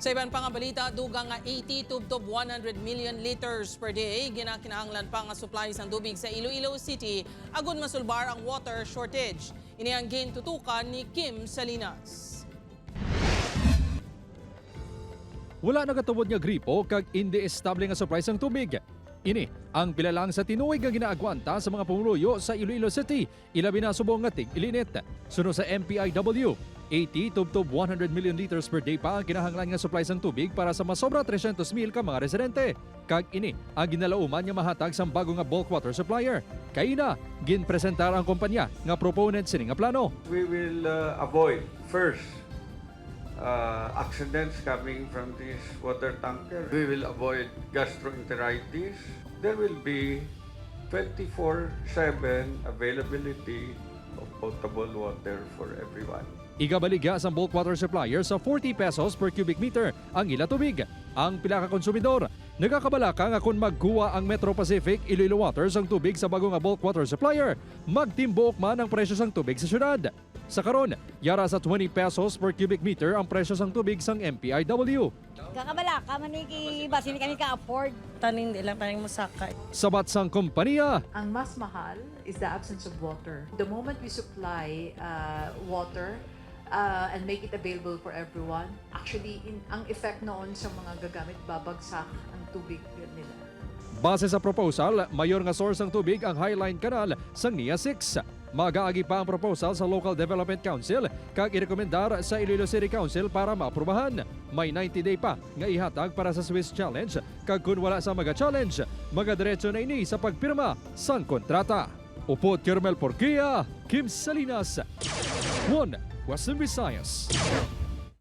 Sa iban pang balita, dugang nga 80 tubtob 100 million liters per day ginakinahanglan pa nga supply sang tubig sa Iloilo City agon masulbar ang water shortage. Ini ang gintutukan ni Kim Salinas. Wala nagatubod nga gripo kag hindi estable nga supply sang tubig. Ini ang pilalang sa tinuig nga ginaagwanta sa mga pumuluyo sa Iloilo City, ilabi na subong nga tig-ilinit. Suno sa MPIW, 80 tubtob 100 million liters per day pa ang kinahanglan nga supply sang tubig para sa masobra 300,000 ka mga residente. Kag ini ang ginalauman nga mahatag sang bago nga bulk water supplier. Kay na ginpresentar ang kumpanya nga proponent sini nga plano. We will avoid first accidents coming from this water tanker. We will avoid gastroenteritis. There will be 24/7 availability of potable water for everyone. Igabaligya sa bulk water supplier sa 40 pesos per cubic meter ang ila tubig. Ang pila ka konsumidor nagakabalaka nga kung magkuha ang Metro Pacific Iloilo Waters ang tubig sa bago nga bulk water supplier, magtimbuok man ang presyo sang tubig sa syudad. Sa karon, yara sa 20 pesos per cubic meter ang presyo sang tubig sang MPIW. Kakabalaka maniki basin kami ka-afford. Taning ilang taning musakay. Sabat sang kompanya, Ang mas mahal is the absence of water. The moment we supply water and make it available for everyone, actually, ang effect noon sa mga gagamit, babagsak ang tubig nila. base sa proposal, mayor nga source ng tubig ang Highline Canal sang NIA 6. Magaagi pa ang proposal sa Local Development Council kag irekomendar sa Iloilo City Council para maaprubahan. May 90-day pa nga ihatag para sa Swiss Challenge kag kun wala sa maga-challenge, magadiretso na ini sa pagpirma sang kontrata. Upod Kermel Porquia, Kim Salinas, 1 Western Visayas.